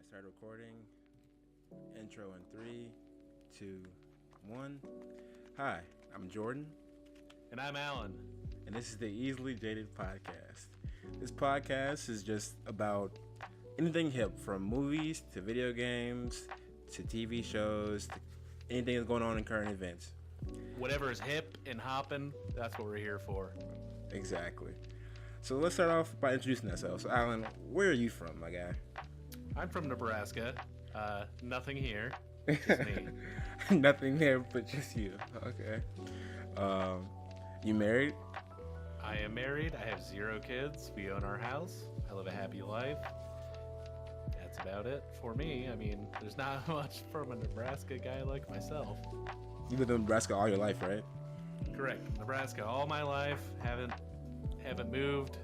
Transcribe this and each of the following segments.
Start recording. Intro in three, two, one. Hi, I'm Jordan. And I'm Alan. And this is the Easily Jaded podcast. This podcast is just about anything hip, from movies to video games to TV shows to anything that's going on in current events. Whatever is hip and hopping, that's what we're here for. Exactly. So let's start off by introducing ourselves. So Alan, where are you from, my guy? I'm from Nebraska. Nothing here. Just me. Nothing there but just you. Okay. You married? I am married. I have 0 kids. We own our house. I live a happy life. That's about it for me. I mean, there's not much from a Nebraska guy like myself. You lived in Nebraska all your life, right? Correct. Nebraska all my life. Haven't moved.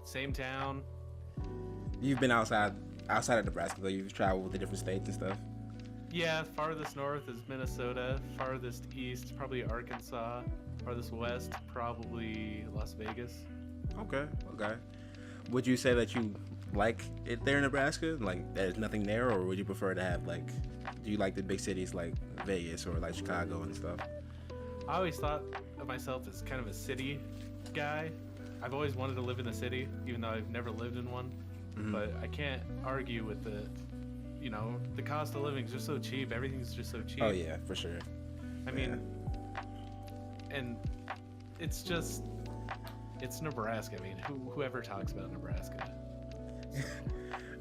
Same town. You've been outside of Nebraska, though. You've traveled to different states and stuff. Yeah, farthest north is Minnesota. Farthest east, probably Arkansas. Farthest west, probably Las Vegas. Okay. Would you say that you like it there in Nebraska? Like, there's nothing there, or would you prefer to have, like, do you like the big cities like Vegas or like Chicago and stuff? I always thought of myself as kind of a city guy. I've always wanted to live in the city, even though I've never lived in one. Mm-hmm. But I can't argue with the cost of living is just so cheap. Everything's just so cheap. Oh yeah, for sure. I mean, and it's Nebraska. I mean, whoever talks about Nebraska. So.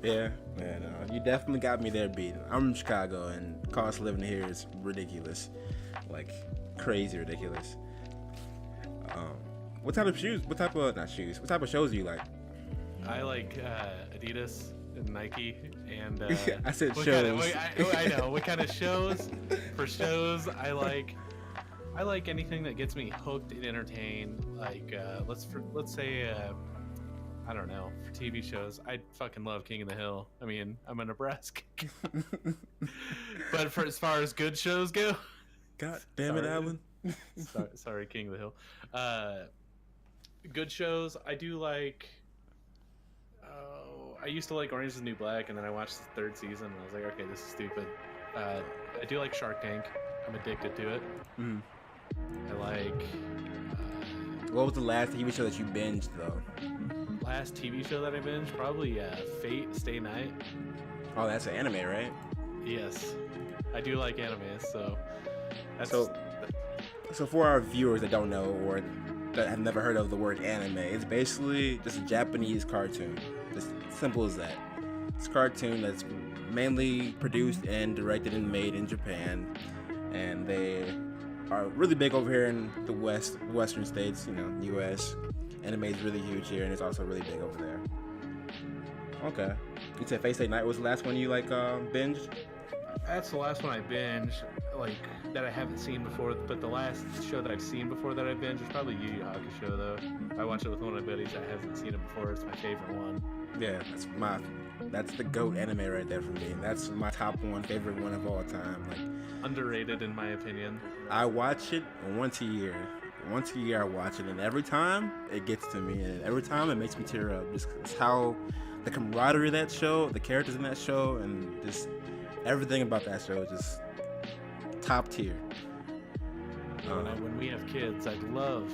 Yeah, man, you definitely got me there beat. I'm from Chicago, and cost of living here is ridiculous, like crazy ridiculous. What type of shoes? What type of shows do you like? I like Adidas and Nike and I said shows. I know what kind of shows. For shows, I like anything that gets me hooked and entertained. Like let's say I don't know, for TV shows, I fucking love King of the Hill. I mean, I'm a Nebraska. But for as far as good shows go, God damn it, Alan. sorry, King of the Hill. Good shows, I do like. I used to like Orange is the New Black, and then I watched the 3rd season, and I was like, okay, this is stupid. I do like Shark Tank. I'm addicted to it. Mm. I like. What was the last TV show that you binged, though? Last TV show that I binged? Probably Fate Stay Night. Oh, that's an anime, right? Yes. I do like anime, so... So for our viewers that don't know, or that have never heard of the word anime, it's basically just a Japanese cartoon. Just simple as that. It's a cartoon that's mainly produced and directed and made in Japan, and they are really big over here in the western states, U.S. Anime is really huge here, and it's also really big over there. Okay. You said Fate Stay Night was the last one you binged? That's the last one I binged, that I haven't seen before. But the last show that I've seen before that I binged is probably Yu Yu Hakusho, though. I watched it with one of my buddies that hasn't seen it before. It's my favorite one. Yeah, that's the GOAT anime right there for me. That's my top one, favorite one of all time. Underrated, in my opinion. I watch it once a year. Once a year I watch it, and every time it gets to me, and every time it makes me tear up. Just how the camaraderie of that show, the characters in that show, and just everything about that show is just top tier. When we have kids, I'd love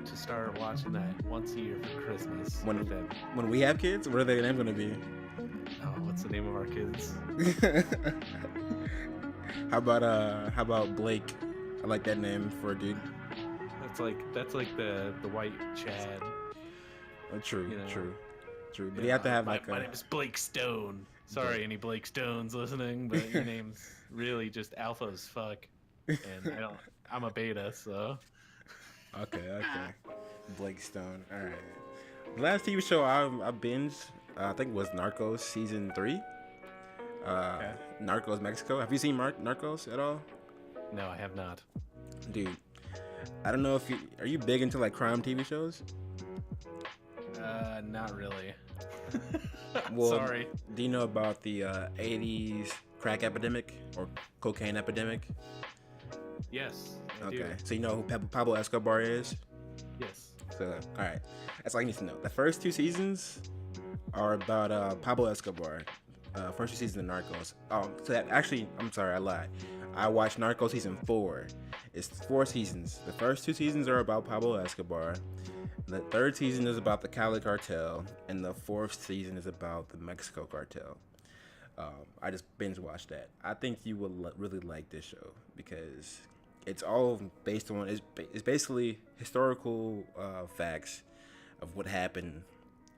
to start watching that once a year for Christmas. When we have kids, what are their name going to be? Oh, what's the name of our kids? How about Blake? I like that name for a dude. That's like the white Chad. Oh, true. But you have to have my name is Blake Stone. Sorry, any Blake Stones listening, but your name's really just alpha as fuck, and I'm a beta, so. Okay. Blake Stone. All right. The last TV show I binged, I think, was Narcos season 3. Okay. Narcos Mexico. Have you seen Narcos at all? No, I have not. Dude, I don't know if are you big into crime TV shows? Not really. Well, sorry. Do you know about the 80s crack epidemic or cocaine epidemic? Yes, I okay. do. So you know who Pablo Escobar is? Yes. So, all right. That's all you need to know. The first 2 seasons are about Pablo Escobar. First two seasons of Narcos. Actually, I'm sorry, I lied. I watched Narcos season 4. It's 4 seasons. The first 2 seasons are about Pablo Escobar. The third season is about the Cali cartel, and the 4th season is about the Mexico cartel. I just binge watched that. I think you will really like this show because it's all based on it's basically historical facts of what happened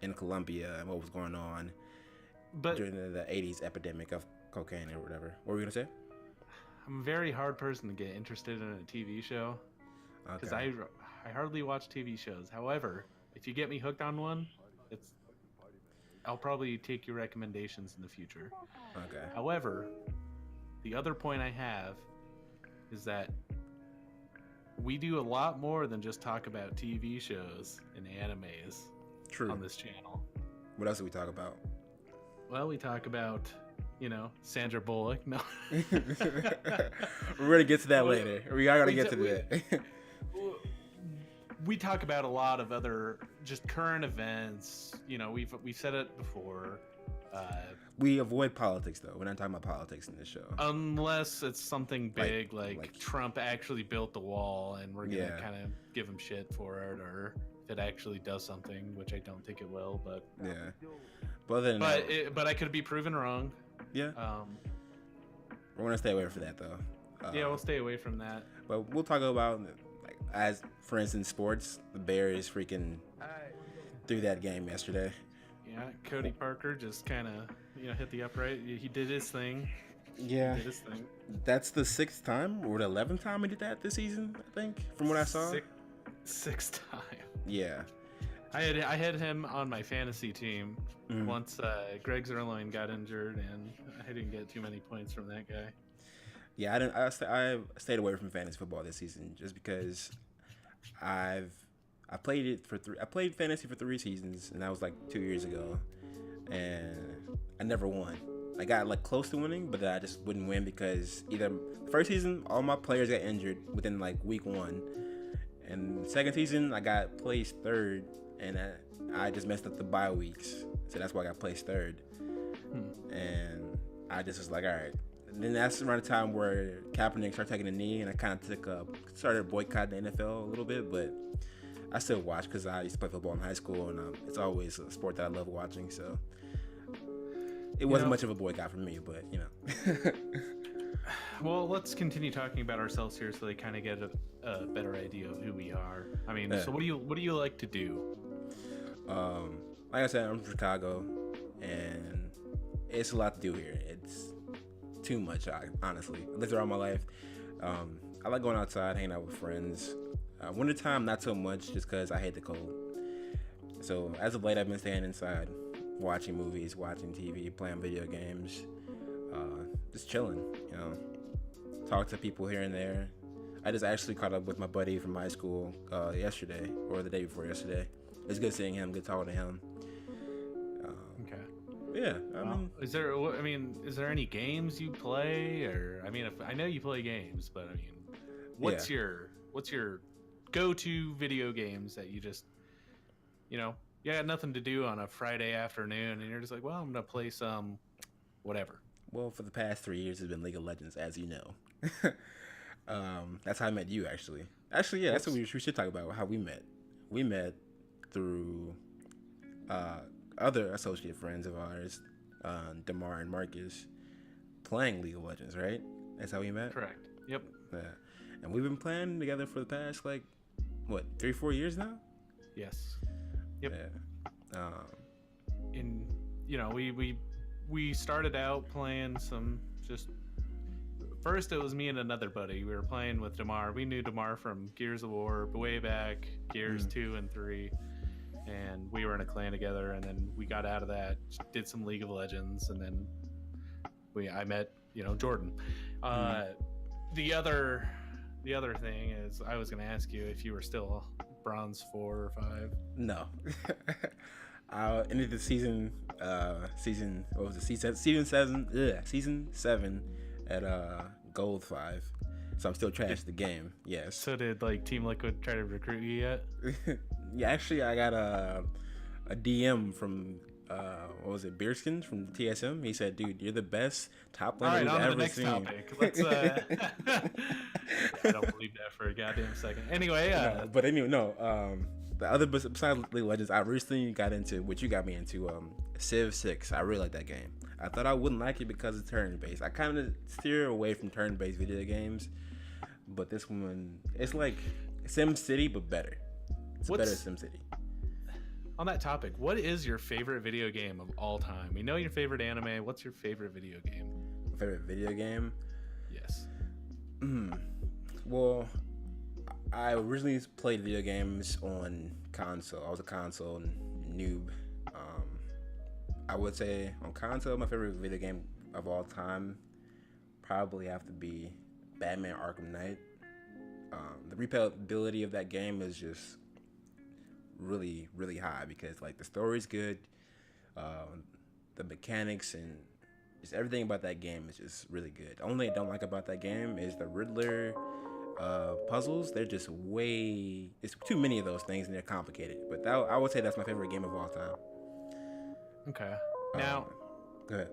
in Colombia and what was going on during the 80s epidemic of cocaine or whatever. What were you gonna say? I'm a very hard person to get interested in a TV show because I hardly watch TV shows. However, if you get me hooked on one, I'll probably take your recommendations in the future. Okay. However, the other point I have is that we do a lot more than just talk about TV shows and animes on this channel. What else do we talk about? Well, we talk about, Sandra Bullock. No. We're gonna get to that later. We gotta get to that. We talk about a lot of other just current events. We've said it before. We avoid politics though. We're not talking about politics in this show. Unless it's something big like Trump actually built the wall and we're gonna kind of give him shit for it, or if it actually does something, which I don't think it will. But yeah. But I could be proven wrong. Yeah. We're gonna stay away from that though. Yeah, we'll stay away from that. But we'll talk about as for instance sports. The Bears freaking threw that game yesterday. Yeah, Cody Parker just kind of hit the upright. He did his thing. Yeah. He did his thing. That's the 6th time or the 11th time he did that this season, I think, from what I saw. Sixth time. Yeah. I had him on my fantasy team once Greg Zerline got injured, and I didn't get too many points from that guy. Yeah, I stayed away from fantasy football this season just because I played fantasy for 3 seasons, and that was like 2 years ago, and I never won. I got close to winning, but I just wouldn't win because either the first season all my players got injured within week 1, and the second season I got placed 3rd, and I just messed up the bye weeks, so that's why I got placed 3rd. And I just was like, all right. And then that's around the time where Kaepernick started taking a knee, and I kind of started boycotting the NFL a little bit, but I still watch because I used to play football in high school, and it's always a sport that I love watching. So it wasn't much of a boycott for me, but Well, let's continue talking about ourselves here, so they kind of get a better idea of who we are. I mean, so what do you like to do? Like I said, I'm from Chicago, and it's a lot to do here. It's too much, honestly. I lived there all my life. I like going outside, hanging out with friends. Wintertime, not so much, just because I hate the cold. So as of late, I've been staying inside, watching movies, watching TV, playing video games, just chilling. Talk to people here and there. I just actually caught up with my buddy from high school yesterday, or the day before yesterday. It's good seeing him, good talking to him. Okay. Yeah. Is there any games you play, or I know you play games, but what's your go-to video games that you just you got nothing to do on a Friday afternoon, and you're just like, well, I'm gonna play some whatever. Well, for the past 3 years, it's been League of Legends, as you know. That's how I met you, actually. Actually, yeah, that's what we should talk about, how we met. We met through other associate friends of ours, DeMar and Marcus, playing League of Legends, right? That's how we met? Correct. Yep. Yeah. And we've been playing together for the past, 3-4 years now? Yes. Yep. Yeah. And, we started out playing some just... First, it was me and another buddy. We were playing with DeMar. We knew DeMar from Gears of War, way back, Gears 2 and 3. And we were in a clan together, and then we got out of that, did some League of Legends, and then I met, Jordan. The other thing is, I was going to ask you if you were still bronze 4 or 5. No. I ended the season what was it? Season 7 at gold 5. So I'm still trash at the game. Yes. So did Team Liquid try to recruit you yet? Yeah, actually I got a DM from what was it, Beerskin from TSM? He said, "Dude, you're the best top All laner right, we've on to the ever next seen." topic. Let's. I don't believe that for a goddamn second. Anyway, No, but anyway, no. The other besides League of Legends, I recently got into what you got me into. Civ 6. I really like that game. I thought I wouldn't like it because it's turn-based. I kind of steer away from turn-based video games, but this one, it's like Sim City but better. It's better Sim City. On that topic, what is your favorite video game of all time? We know your favorite anime. What's your favorite video game? My favorite video game? Yes. Well, I originally played video games on console. I was a console noob. I would say on console, my favorite video game of all time probably have to be Batman Arkham Knight. The replayability of that game is just really, really high because like the story's good, the mechanics and just everything about that game is just really good. The only thing I don't like about that game is the Riddler puzzles. They're just it's too many of those things and they're complicated. But I would say that's my favorite game of all time. Okay. Now, go ahead.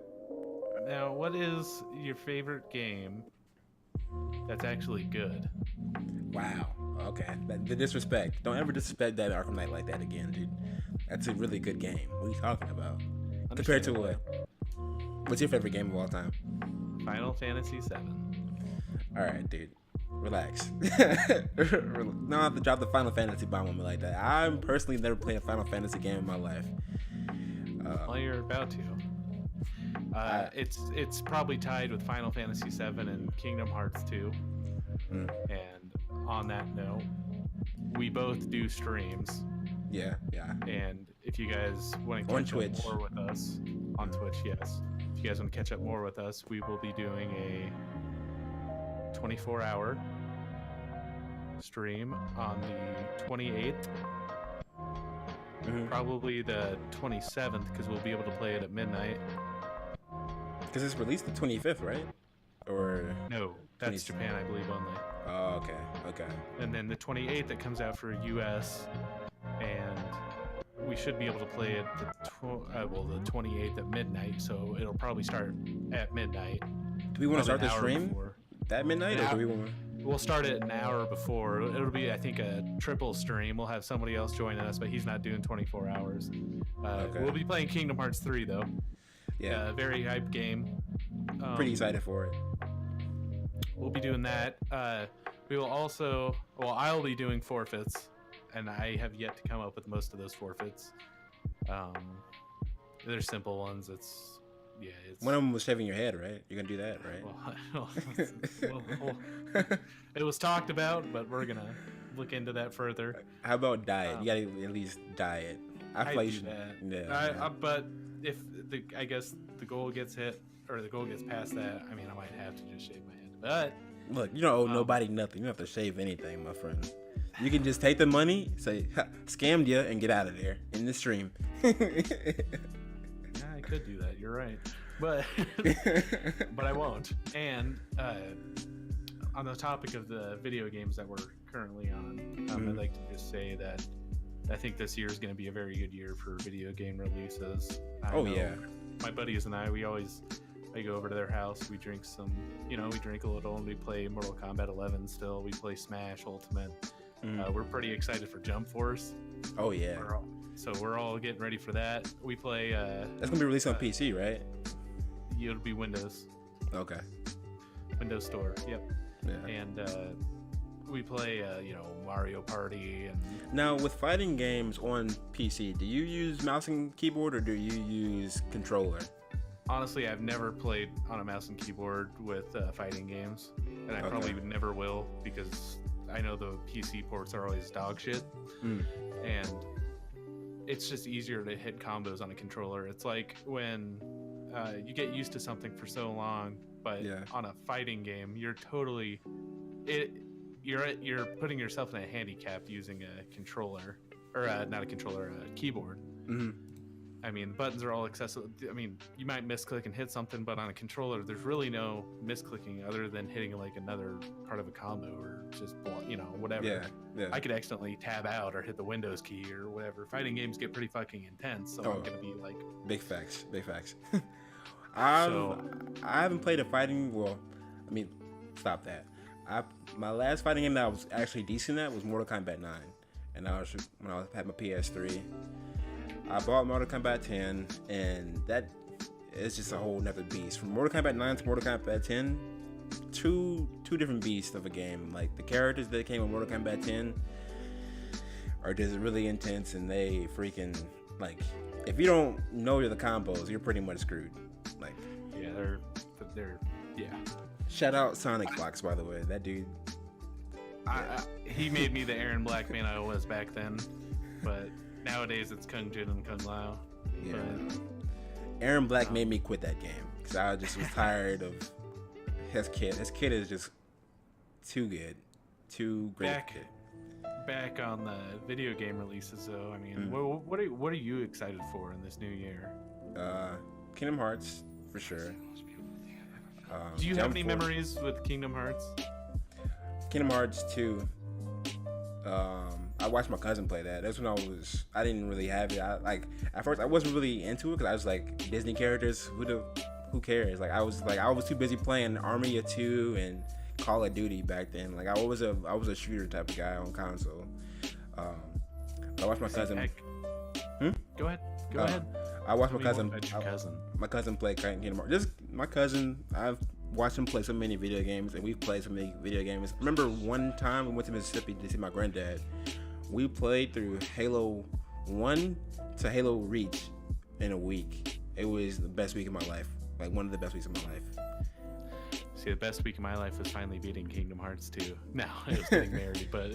Now, what is your favorite game that's actually good? Wow. Okay. The disrespect. Don't ever disrespect that Arkham Knight like that again, dude. That's a really good game. What are you talking about? Compared to what? What's your favorite game of all time? Final Fantasy VII. All right, dude. Relax. No, I have to drop the Final Fantasy bomb on me like that. I'm personally never played a Final Fantasy game in my life. Well, you're about to. It's probably tied with Final Fantasy VII and Kingdom Hearts 2. And on that note, we both do streams. Yeah. And if you guys want to catch up more with us on Twitch, yes. If you guys want to catch up more with us, we will be doing a 24-hour stream on the 28th. Probably the 27th because we'll be able to play it at midnight. Because it's released the 25th, right? Or no, that's 20... Japan, I believe, only. Oh, okay. And then the 28th it comes out for US, and we should be able to play it the 28th at midnight. So it'll probably start at midnight. Do we want to start the stream that midnight, or do we want? We'll start it an hour before. It'll be, I think, a triple stream. We'll have somebody else joining us, but he's not doing 24 hours. Okay. We'll be playing Kingdom Hearts 3, though. Yeah. Very hype game. Pretty excited for it. We'll be doing that. We will also... Well, I'll be doing forfeits, and I have yet to come up with most of those forfeits. They're simple ones. It's... One of them was shaving your head, right? You're gonna do that, right? Well, it was talked about, but we're gonna look into that further. How about diet? You gotta at least diet. I feel like you should. Yeah. But if I guess the goal gets hit or the goal gets past that, I mean, I might have to just shave my head. But look, you don't owe nobody nothing. You don't have to shave anything, my friend. You can just take the money, say scammed you, and get out of there in the stream. I could do that. You're right, but but I won't. And on the topic of the video games that we're currently on, I'd like to just say that I think this year is going to be a very good year for video game releases. My buddies and I go over to their house. We drink we drink a little, and we play Mortal Kombat 11. Still, we play Smash Ultimate. We're pretty excited for Jump Force. Oh yeah. So we're all getting ready for that. We play. That's gonna be released on PC, right? It'll be Windows. Okay. Windows Store. Yep. Yeah. And we play, Mario Party. And now, with fighting games on PC, do you use mouse and keyboard or do you use controller? Honestly, I've never played on a mouse and keyboard with fighting games, and I probably never will because I know the PC ports are always dog shit, and it's just easier to hit combos on a controller. It's like when you get used to something for so long, but on a fighting game, you're putting yourself in a handicap using a controller, or not a controller, a keyboard. I mean, the buttons are all accessible. I mean, you might misclick and hit something, but on a controller, there's really no misclicking other than hitting like another part of a combo or just, whatever. Yeah. I could accidentally tab out or hit the Windows key or whatever. Fighting games get pretty fucking intense, so I'm gonna be like... Big facts. I haven't played a fighting... Well, I mean, stop that. My last fighting game that I was actually decent at was Mortal Kombat 9. And when I had my PS3. I bought Mortal Kombat 10, and that is just a whole nother beast. From Mortal Kombat 9 to Mortal Kombat 10, two different beasts of a game. Like, the characters that came with Mortal Kombat 10 are just really intense, and they freaking, like, if you don't know the combos, you're pretty much screwed. Like, yeah, they're shout out Sonic Fox, by the way. That dude. He made me the Aaron Black man I was back then, but nowadays it's Kung Jin and Kung Lao. Yeah. Aaron Black made me quit that game because I just was tired of his kid. His kid is just too good, too great. Back on the video game releases, though. I mean, what are you excited for in this new year? Kingdom Hearts for sure. Do you have any memories with Kingdom Hearts? Kingdom Hearts 2. I watched my cousin play that. That's when I didn't really have it. At first I wasn't really into it because I was like, Disney characters, who cares? Like I was too busy playing Army of Two and Call of Duty back then. Like I was a shooter type of guy on console. I watched my cousin. Go ahead. I watched my cousin. My cousin play Kingdom Hearts. Just my cousin. I've watched him play so many video games, and we've played so many video games. I remember one time we went to Mississippi to see my granddad. We played through Halo 1 to Halo Reach in a week. It was the best week of my life. Like one of the best weeks of my life. See, the best week of my life was finally beating Kingdom Hearts 2. No, it was getting married, but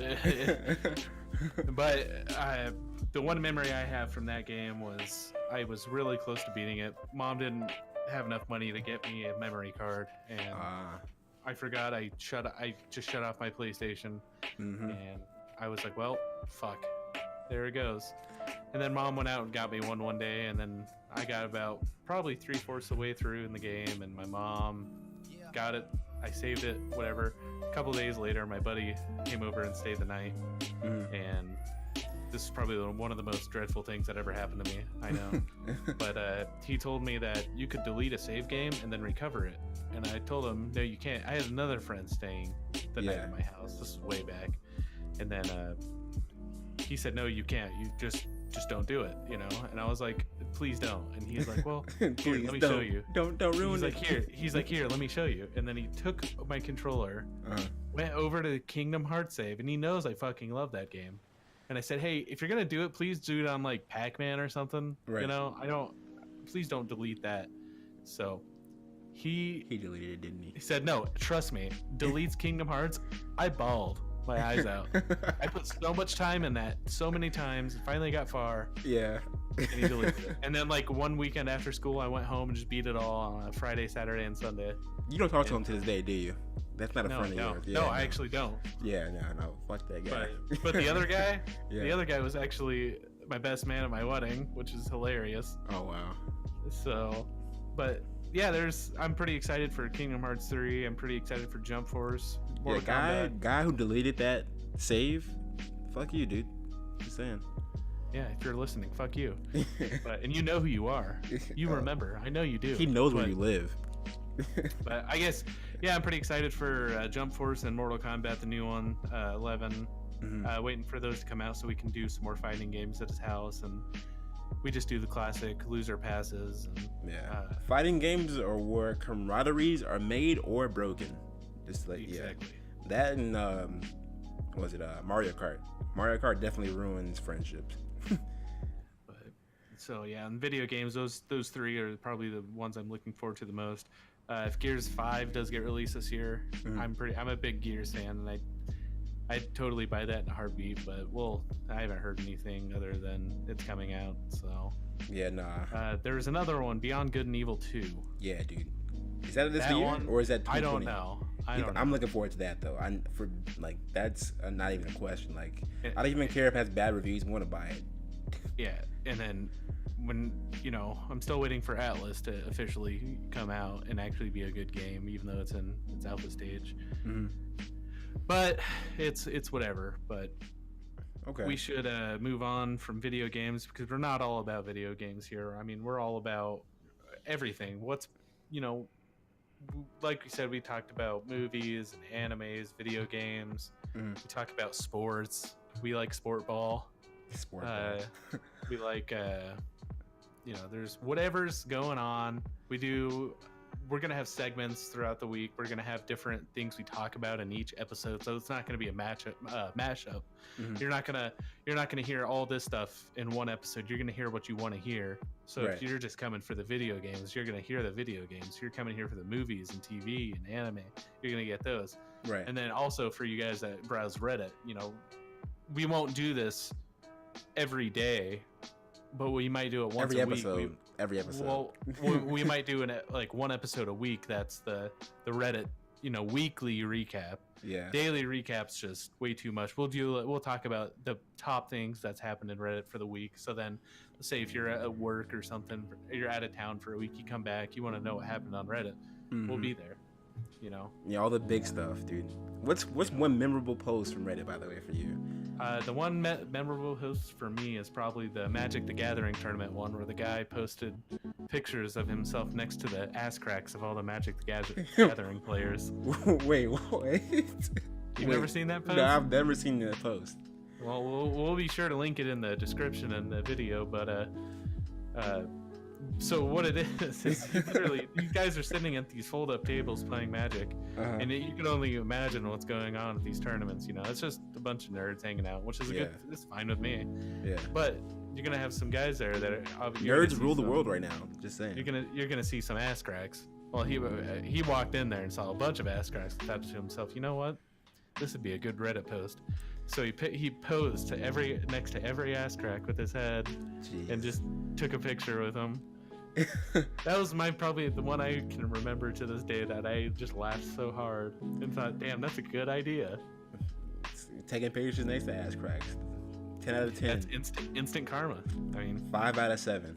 the one memory I have from that game was I was really close to beating it. Mom didn't have enough money to get me a memory card, and I forgot. I just shut off my PlayStation, and I was like, well, fuck, there it goes. And then Mom went out and got me one day, and then I got about probably 3/4 of the way through in the game, and my mom got it. I saved it, whatever. A couple days later, my buddy came over and stayed the night, and this is probably one of the most dreadful things that ever happened to me. I know. But he told me that you could delete a save game and then recover it. And I told him, no, you can't. I had another friend staying the night at my house. This is way back. And then he said, no, you can't. You just don't do it, And I was like, please don't. And he's like, well, here, let me show you. Don't ruin it. He's like, here, let me show you. And then he took my controller, went over to Kingdom Hearts save, and he knows I fucking love that game. And I said, hey, if you're gonna do it, please do it on like Pac-Man or something. Right. Please don't delete that. So he deleted it, didn't he? He said, no, trust me, deletes Kingdom Hearts. I bawled my eyes out. I put so much time in that, so many times, and finally got far. Yeah. And he deleted it. And then like one weekend after school, I went home and just beat it all on a Friday, Saturday, and Sunday. You don't talk to him to this day, do you? That's not a friend of yours. Yeah, I actually don't. Yeah, no, fuck that guy. But the other guy, the other guy was actually my best man at my wedding, which is hilarious. Oh wow. So, but yeah, I'm pretty excited for Kingdom Hearts 3. I'm pretty excited for Jump Force. Guy who deleted that save, fuck you, dude. Just saying. Yeah, if you're listening, fuck you. And you know who you are. You remember. I know you do. He knows where you live. But I guess, yeah, I'm pretty excited for Jump Force and Mortal Kombat, the new one, 11. Waiting for those to come out so we can do some more fighting games at his house, and we just do the classic loser passes. And, fighting games are where camaraderies are made or broken. Just like exactly. That and Mario Kart. Mario Kart definitely ruins friendships. So yeah, in video games, those three are probably the ones I'm looking forward to the most. If Gears 5 does get released this year, I'm a big Gears fan, and I'd totally buy that in a heartbeat. But I haven't heard anything other than it's coming out. So yeah, nah. There's another one, Beyond Good and Evil 2. Yeah, dude. Is that this year or is that 2020? I don't know. I'm looking forward to that though. That's not even a question. Like, I don't even care if it has bad reviews. I want to buy it. Yeah, and then when I'm still waiting for Atlas to officially come out and actually be a good game, even though it's in its alpha stage. Mm-hmm. But it's whatever. But Okay. we should move on from video games, because we're not all about video games here. I mean, we're all about everything. What's, like we said, we talked about movies and animes, video games. Mm-hmm. We talk about sports. We like sport ball. Sport ball. We like, there's whatever's going on. We're going to have segments throughout the week. We're going to have different things we talk about in each episode. So it's not going to be a mashup. Mm-hmm. You're not going to hear all this stuff in one episode. You're going to hear what you want to hear. So Right. if you're just coming for the video games, you're going to hear the video games. If you're coming here for the movies and TV and anime, you're going to get those. Right. And then also for you guys that browse Reddit, we won't do this every day, but we might do it once every a episode. week. Every episode. Well, we might do like one episode a week. That's the Reddit, weekly recap. Yeah. Daily recaps just way too much. We'll talk about the top things that's happened in Reddit for the week. So then, let's say if you're at work or something, you're out of town for a week, you come back, you want to know what happened on Reddit. Mm-hmm. We'll be there. Yeah, all the big stuff, dude. What's one memorable post from Reddit, by the way, for you? The one memorable post for me is probably the Magic the Gathering tournament one, where the guy posted pictures of himself next to the ass cracks of all the Magic the Gathering players. Wait, what? You've never seen that post? No, I've never seen that post. Well, we'll be sure to link it in the description and the video, but so what it is literally these guys are sitting at these fold-up tables playing Magic, and you can only imagine what's going on at these tournaments. It's just a bunch of nerds hanging out, which is it's fine with me. Yeah. But you're gonna have some guys there that are nerds rule the world right now. Just saying. You're gonna see some ass cracks. Well, he walked in there and saw a bunch of ass cracks, and thought to himself, you know what? This would be a good Reddit post. So he posed next to every ass crack with his head. Jeez. And just took a picture with him. That was probably the one I can remember to this day that I just laughed so hard and thought, damn, that's a good idea. Taking pictures next to ass cracks. 10 out of 10. That's instant karma. I mean, 5 out of 7.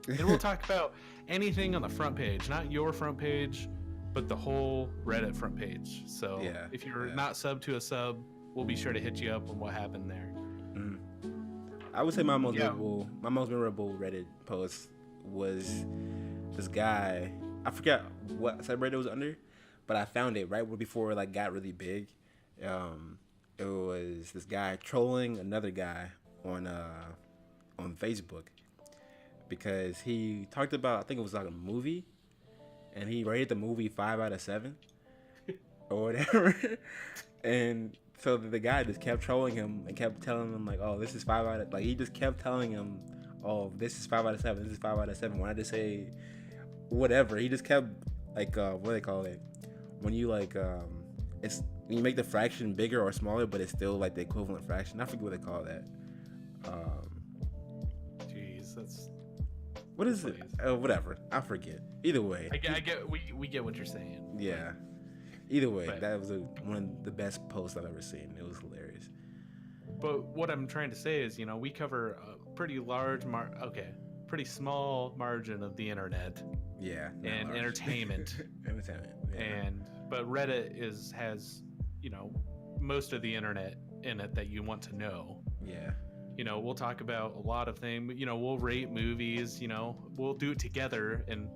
And we'll talk about anything on the front page, not your front page, but the whole Reddit front page. So if you're not subbed to a sub, we'll be sure to hit you up on what happened there. Mm. I would say my most memorable Reddit post was this guy. I forgot what subreddit it was under, but I found it right before it got really big. It was this guy trolling another guy on Facebook because he talked about, I think it was like a movie, and he rated the movie 5 out of 7 or whatever. And so the guy just kept trolling him and kept telling him oh, this is 5 out of, he just kept telling him, oh, this is 5 out of 7, this is 5 out of 7. When I just say whatever, he just kept what do they call it? When you it's when you make the fraction bigger or smaller, but it's still the equivalent fraction. I forget what they call that. Jeez, that's what is it? Whatever, I forget. Either way, I get we get what you're saying. Yeah. Either way, that was one of the best posts I've ever seen. It was hilarious. But what I'm trying to say is, we cover a pretty large pretty small margin of the internet. Yeah. And large. Entertainment. Entertainment. Yeah. But Reddit has, most of the internet in it that you want to know. Yeah. We'll talk about a lot of things. We'll rate movies. We'll do it together, and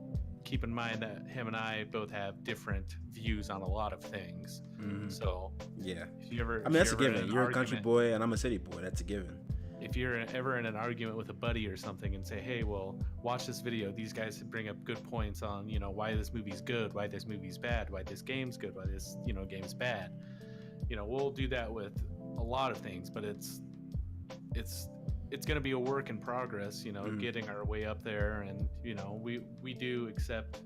keep in mind that him and I both have different views on a lot of things. Mm-hmm. So yeah, if you ever, that's a given. You're a country boy and I'm a city boy. That's a given. If you're ever in an argument with a buddy or something and say, hey, well, watch this video. These guys bring up good points on, why this movie's good, why this movie's bad, why this game's good, why this, game's bad. We'll do that with a lot of things, but it's going to be a work in progress, getting our way up there. And, we do accept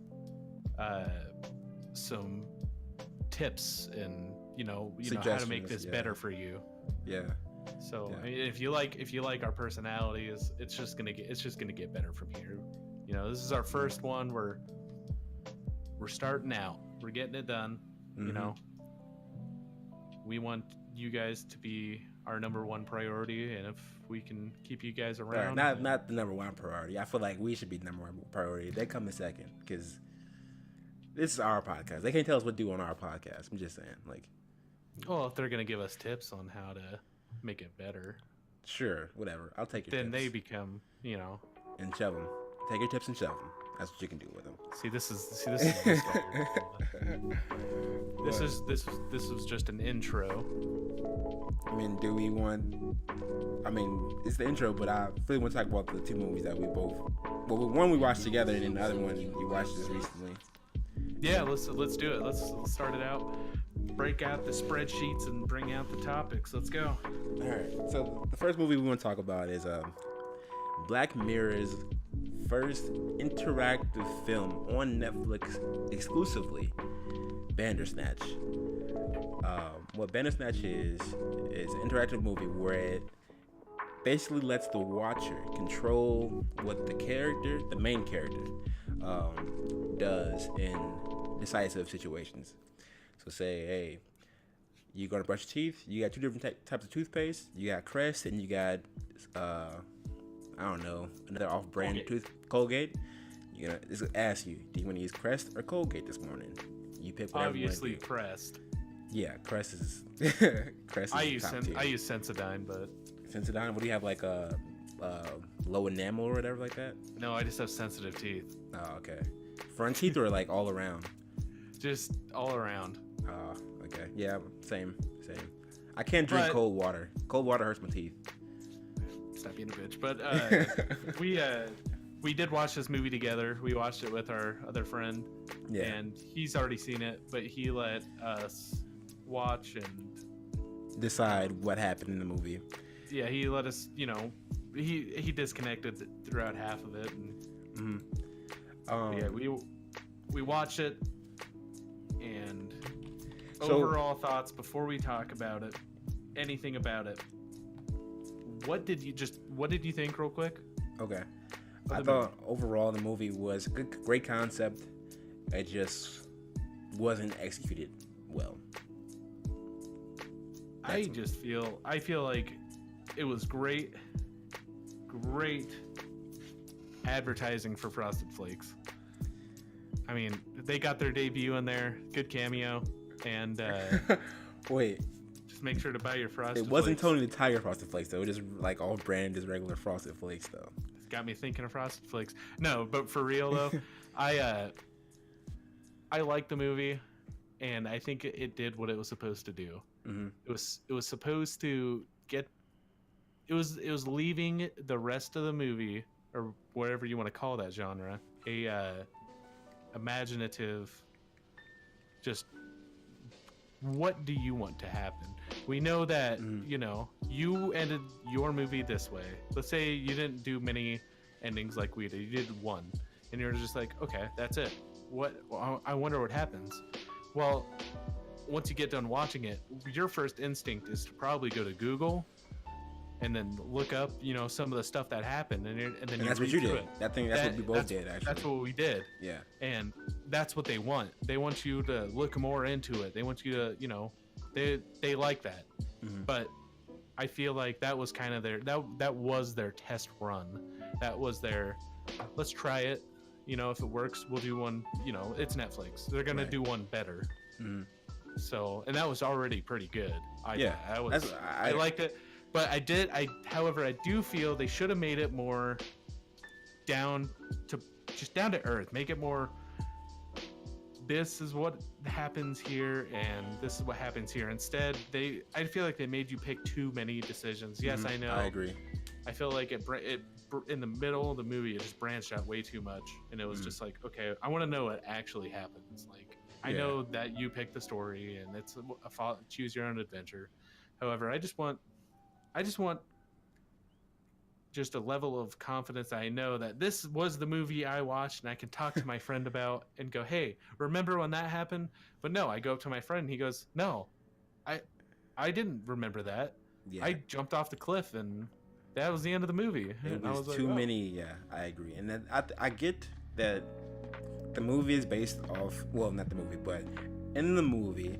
some tips and, how to make this better for you. Yeah. So I mean, if you like our personalities, it's just gonna get better from here. This is our first one. We're starting out. We're getting it done. Mm-hmm. We want you guys to be our number one priority, and if we can keep you guys Right, around, not the number one priority. I feel like we should be number one priority. They come in second because this is our podcast. They can't tell us what to do on our podcast. I'm just saying, like, well, if they're gonna give us tips on how to make it better, sure, whatever. I'll take your then tips. they become, And shove them. Take your tips and shove them. That's what you can do with them. See, this is this was just an intro. I mean, it's the intro, but I really want to talk about the two movies that we both. Well, one we watched together, and then the other one you watched just recently. Yeah, let's do it. Let's start it out. Break out the spreadsheets and bring out the topics. Let's go. All right. So the first movie we want to talk about is Black Mirror's first interactive film on Netflix exclusively, Bandersnatch. What Bandersnatch is an interactive movie where it basically lets the watcher control what the main character, does in decisive situations. So say, hey, you're gonna brush your teeth. You got two different types of toothpaste. You got Crest and you got I don't know, another off-brand Colgate. You're gonna ask you, do you want to use Crest or Colgate this morning? You pick whatever. Obviously, you want to do. Crest. Yeah, Crest is Crest. I is use Sensodyne, but Sensodyne. What do you have, like a low enamel or whatever like that? no, I just have sensitive teeth. Oh, okay. Front teeth or like all around? Just all around. Oh, okay. Yeah, same. I can't drink cold water. Cold water hurts my teeth. Stop being a bitch. But we did watch this movie together. We watched it with our other friend. Yeah. And he's already seen it, but he let us watch and decide what happened in the movie. Yeah, he let us, he disconnected throughout half of it. And yeah, we watched it, and overall thoughts before we talk about it, anything about it. What did you think real quick? Okay. I thought overall the movie was a great concept. It just wasn't executed well. I feel like it was great advertising for Frosted Flakes. I mean, they got their debut in there, good cameo, and wait. Just make sure to buy your Frosted Flakes. It wasn't Tony the Tiger Frosted Flakes though. It just like all brand is regular Frosted Flakes though. It's got me thinking of Frosted Flakes. No, but for real though, I like the movie, and I think it did what it was supposed to do. Mm-hmm. It was supposed to get. It was leaving the rest of the movie, or whatever you want to call that genre, imaginative. Just what do you want to happen? We know that you ended your movie this way. Let's say you didn't do many endings like we did. You did one, and you're just like, okay, that's it. I wonder what happens. Well, once you get done watching it, your first instinct is to probably go to Google and then look up, some of the stuff that happened, and then that's what you did. That's what we both did, actually. That's what we did. Yeah. And that's what they want. They want you to look more into it. They want you to, they like that. Mm-hmm. But I feel like that was kind of that was their test run. That was their, let's try it. If it works, we'll do one. It's Netflix. They're gonna do one better. Mm-hmm. So, and that was already pretty good. I liked it, but however, I do feel they should have made it more down to earth. Make it more, this is what happens here, and this is what happens here. Instead, I feel like they made you pick too many decisions. Yes, I know. I agree. I feel like it in the middle of the movie, it just branched out way too much, and it was just like, okay, I want to know what actually happens. Like, I know that you picked the story, and it's a choose your own adventure. However, I just want just a level of confidence that I know that this was the movie I watched, and I can talk to my friend about and go, hey, remember when that happened? But no, I go up to my friend, and he goes, no, I didn't remember that. Yeah. I jumped off the cliff, and that was the end of the movie. It was too many. Yeah, I agree. And then I get that the movie is based off, well, not the movie, but in the movie,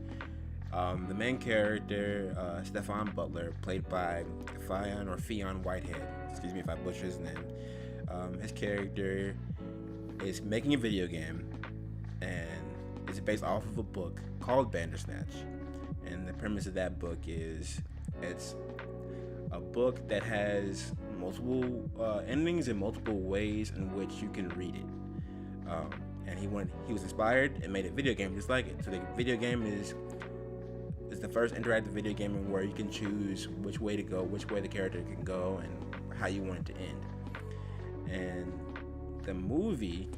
The main character, Stefan Butler, played by Fionn Whitehead. Excuse me if I butcher his name. His character is making a video game, and it's based off of a book called Bandersnatch. And the premise of that book is it's a book that has multiple endings and multiple ways in which you can read it. And he was inspired and made a video game just like it. So the video game is the first interactive video game in where you can choose which way to go, which way the character can go, and how you want it to end. And the movie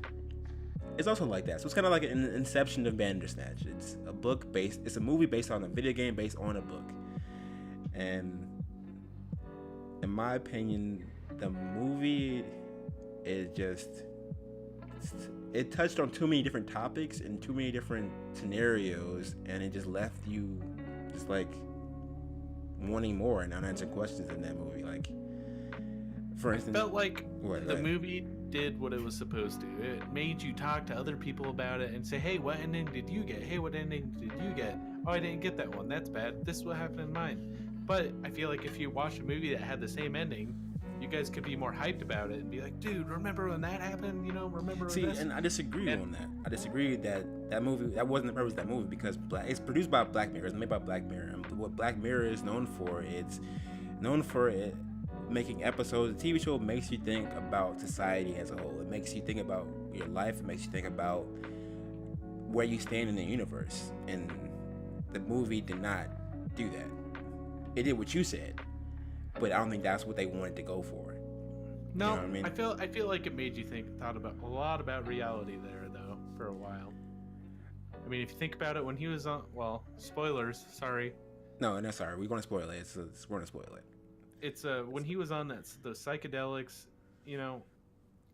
is also like that. So it's kind of like an inception of Bandersnatch. It's a movie based on a video game based on a book. And in my opinion, the movie is it touched on too many different topics and too many different scenarios, and it just left you just like wanting more and unanswered questions in that movie. Like, for instance, I felt like the movie did what it was supposed to. It made you talk to other people about it and say, hey, what ending did you get? Hey, what ending did you get? Oh, I didn't get that one. That's bad. This is what happened in mine. But I feel like if you watch a movie that had the same ending, you guys could be more hyped about it and be like, dude, remember when that happened? You know, remember when this? And I disagree on that. I disagree that movie, that wasn't the purpose of that movie, because it's produced by Black Mirror. It's made by Black Mirror. And what Black Mirror is known for, it's known for it making episodes. The TV show makes you think about society as a whole. It makes you think about your life. It makes you think about where you stand in the universe. And the movie did not do that. It did what you said, but I don't think that's what they wanted to go for. No, you know what I mean? I feel like it made you thought about a lot about reality there, though, for a while. I mean, if you think about it, when he was on, well, spoilers, sorry. No, sorry, we're going to spoil it. We're going to spoil it. It's when he was on the psychedelics, you know,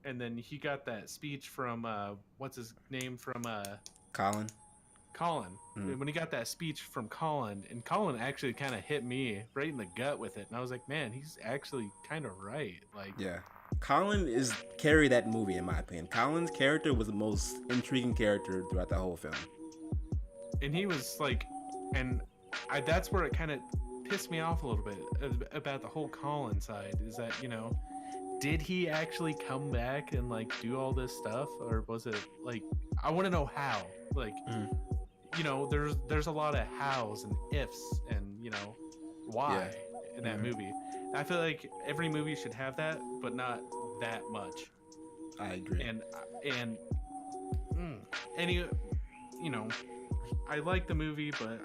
and then he got that speech from what's his name from Colin. Mm-hmm. When he got that speech from Colin, and Colin actually kind of hit me right in the gut with it, and I was like, man, he's actually kind of right. Like, yeah, Colin carried that movie in my opinion. Colin's character was the most intriguing character throughout the whole film, and he was like, and that's where it kind of pissed me off a little bit about the whole Colin side, is that, you know, did he actually come back and like do all this stuff, or was it like, I want to know how, like, you know, there's a lot of hows and ifs and, you know, why in that movie. I feel like every movie should have that, but not that much. I agree. And you know, I like the movie, but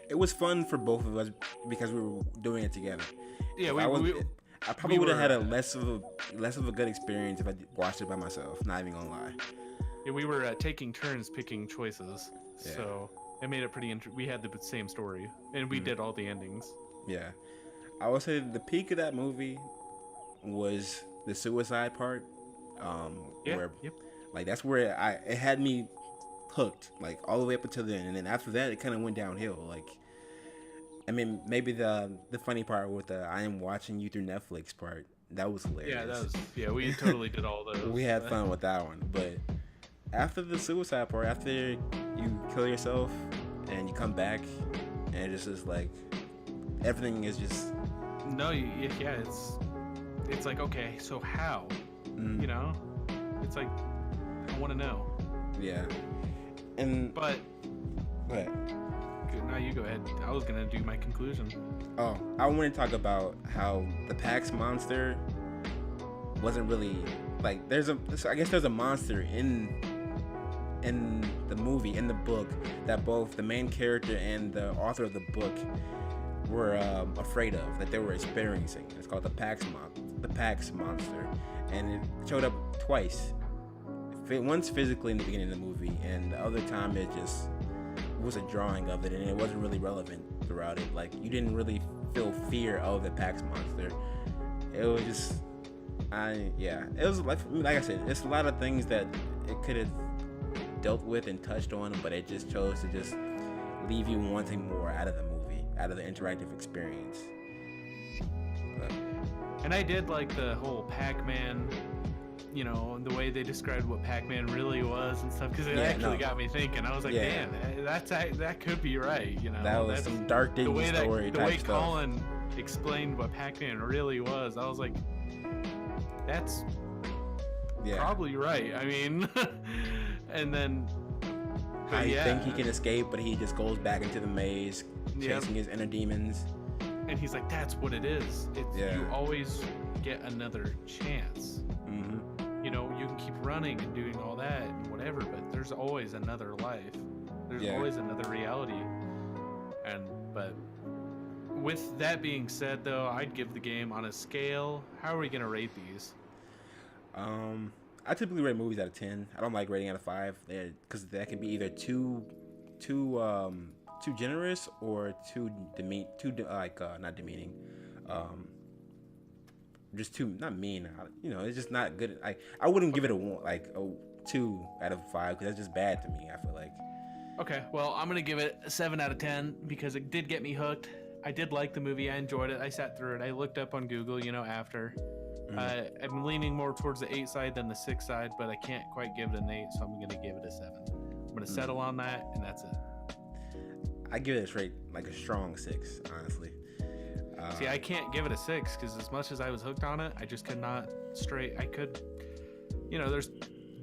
it was fun for both of us because we were doing it together. Yeah, I probably would have had a less of a good experience if I watched it by myself. Not even gonna lie. Yeah, we were taking turns picking choices, so it made it pretty interesting. We had the same story, and we did all the endings. Yeah, I would say the peak of that movie was the suicide part. Like that's where it had me hooked, like all the way up until then, and then after that it kind of went downhill. Like, I mean, maybe the funny part with the I am watching you through Netflix part, that was hilarious. We totally did all those. We had fun with that one, but after the suicide part, after you kill yourself and you come back, and it just is like everything is just it's like, okay, so how? You know, it's like, I want to know. Yeah. But go ahead. Now you go ahead. I was gonna do my conclusion. Oh, I want to talk about how the Pax monster wasn't really like. I guess there's a monster in the movie, in the book, that both the main character and the author of the book were afraid of, that they were experiencing. It's called the Pax monster, and it showed up twice. Once physically in the beginning of the movie, and the other time it just was a drawing of it, and it wasn't really relevant throughout it. Like, you didn't really feel fear of the Pax monster. It was just, it was like I said, it's a lot of things that it could have dealt with and touched on, but it just chose to just leave you wanting more out of the movie, out of the interactive experience. And I did like the whole Pac-Man, you know, the way they described what Pac-Man really was and stuff, because it Yeah, actually no. got me thinking. I was like, Yeah. damn, that could be right, you know. That was That's some dark the Disney way story the type way stuff. Colin explained what Pac-Man really was. I was like, that's Yeah. probably right. I mean, and then I think he can escape, but he just goes back into the maze, chasing his inner demons. And he's like, that's what it is. It's you always get another chance. Mm-hmm. You know, you can keep running and doing all that and whatever, but there's always another life. There's always another reality. But with that being said, though, I'd give the game on a scale. How are we gonna rate these? I typically rate movies out of 10. I don't like rating out of 5, because that can be either too generous or not demeaning. Just too not mean. You know, it's just not good. I wouldn't give it a 2 out of 5, because that's just bad to me. I feel like. Okay, well, I'm gonna give it a 7 out of 10 because it did get me hooked. I did like the movie. I enjoyed it. I sat through it. I looked up on Google, you know, after. I'm leaning more towards the 8 side than the 6 side, but I can't quite give it an 8, so I'm gonna give it a 7. I'm gonna settle on that, and that's it. I give it a straight, like a strong 6, honestly. See, I can't give it a 6 because as much as I was hooked on it, I just could not you know, there's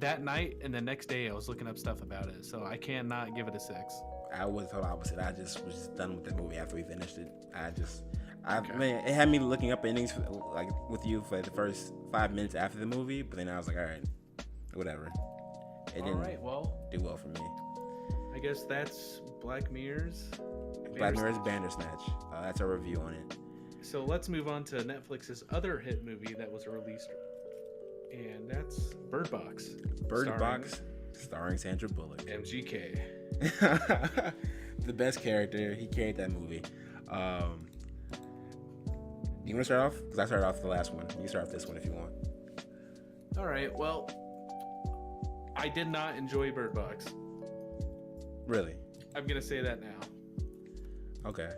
that night and the next day I was looking up stuff about it, so I cannot give it a 6. I was the opposite. I just was done with the movie after we finished it. Man, it had me looking up endings with you for the first 5 minutes after the movie, but then I was like, all right, whatever. It didn't do well for me. I guess that's Black Mirror's Bandersnatch. That's our review on it. So let's move on to Netflix's other hit movie that was released, and that's Birdbox. Birdbox, starring Sandra Bullock. MGK. The best character. He carried that movie. You want to start off? Because I started off the last one. You can start off this one if you want. All right. Well, I did not enjoy Birdbox. Really? I'm gonna say that now. Okay.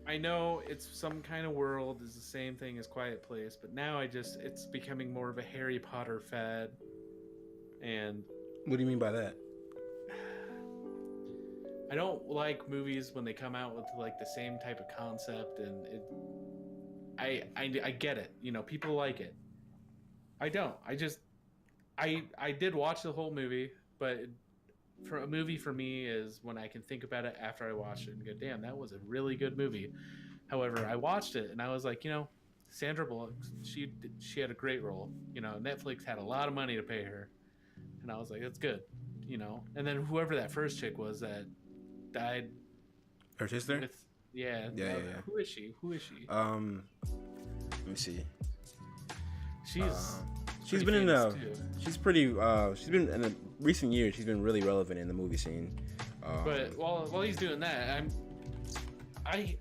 I know it's some kind of world is the same thing as Quiet Place, but now it's becoming more of a Harry Potter fad. And what do you mean by that? I don't like movies when they come out with like the same type of concept, and I get it. You know, people like it. I don't. I did watch the whole movie, but for a movie for me is when I can think about it after I watched it and go, damn, that was a really good movie. However, I watched it and I was like, you know, Sandra Bullock, she had a great role. You know, Netflix had a lot of money to pay her, and I was like, that's good. You know, and then whoever that first chick was that died. Her sister? Yeah. Who is she? Let me see. She's been in the recent years. She's been really relevant in the movie scene. But while he's doing that, I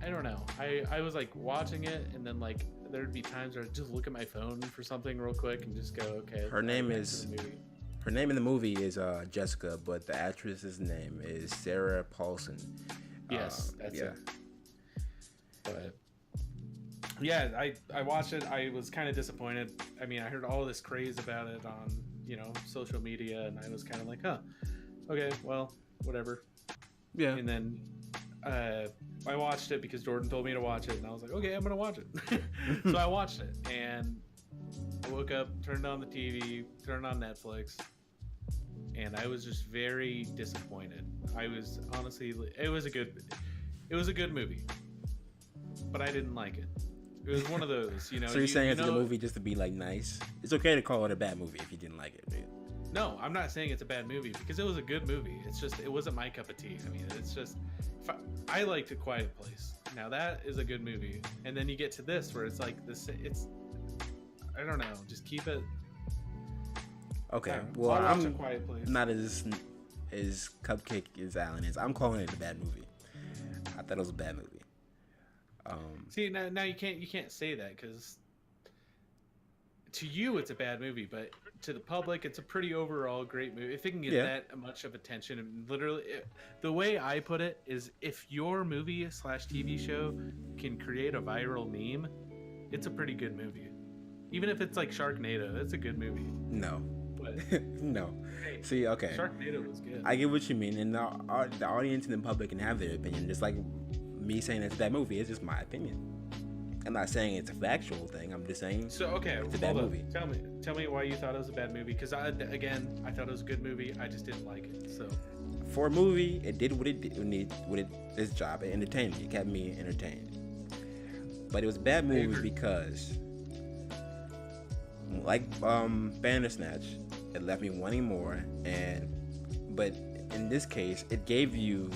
don't know. I was like watching it, and then like there'd be times where I'd just look at my phone for something real quick and just go, okay. Her name in the movie is Jessica, but the actress's name is Sarah Paulson. Yes, that's it. But yeah, I watched it. I was kind of disappointed. I mean, I heard all this craze about it on, you know, social media, and I was kind of like, huh, okay, well, whatever. Yeah. And then I watched it because Jordan told me to watch it, and I was like, okay, I'm gonna watch it. So I watched it, and I woke up, turned on the TV, turned on Netflix, and I was just very disappointed. I was honestly, it was a good movie, but I didn't like it. It was one of those, you know. So you're saying it's a good movie just to be like nice? It's okay to call it a bad movie if you didn't like it, dude. No, I'm not saying it's a bad movie because it was a good movie. It's just it wasn't my cup of tea. I mean, it's just I liked A Quiet Place. Now that is a good movie, and then you get to this where it's like this. It's I don't know. Just keep it. Okay. Well, I'm not as cupcake as Alan is. I'm calling it a bad movie. I thought it was a bad movie. See, now you can't say that because to you it's a bad movie, but to the public it's a pretty overall great movie. If it can get that much of attention, and literally, the way I put it is, if your movie / TV show can create a viral meme, it's a pretty good movie. Even if it's like Sharknado, it's a good movie. No. But No. hey, See, okay. Sharknado was good. I get what you mean, and the audience and the public can have their opinion. Just like me saying it's a bad movie, it's just my opinion. I'm not saying it's a factual thing. I'm just saying So okay, it's a bad movie. Tell me why you thought it was a bad movie. Because I thought it was a good movie. I just didn't like it. So For a movie, it did what it did. Its job. It entertained me. It kept me entertained. But it was a bad movie because, like Bandersnatch, it left me wanting more. But in this case, it gave you.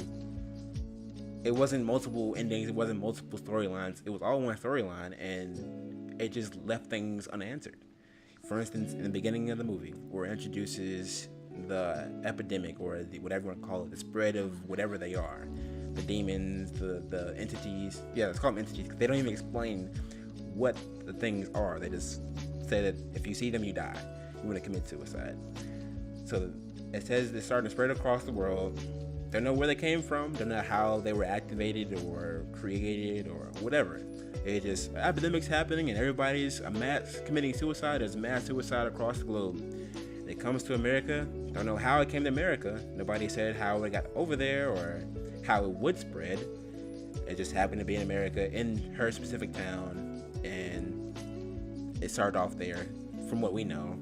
It wasn't multiple endings. It wasn't multiple storylines. It was all one storyline, and it just left things unanswered. For instance, in the beginning of the movie, where it introduces the epidemic, or whatever you want to call it, the spread of whatever they are, the demons, the entities. Yeah, let's call them entities, because they don't even explain what the things are. They just say that if you see them, you die. You want to commit suicide. So it says they're starting to spread across the world. Don't know where they came from, don't know how they were activated or created or whatever. It just, epidemics happening and everybody's committing suicide. There's mass suicide across the globe. It comes to America, don't know how it came to America. Nobody said how it got over there or how it would spread. It just happened to be in America, in her specific town, and it started off there, from what we know.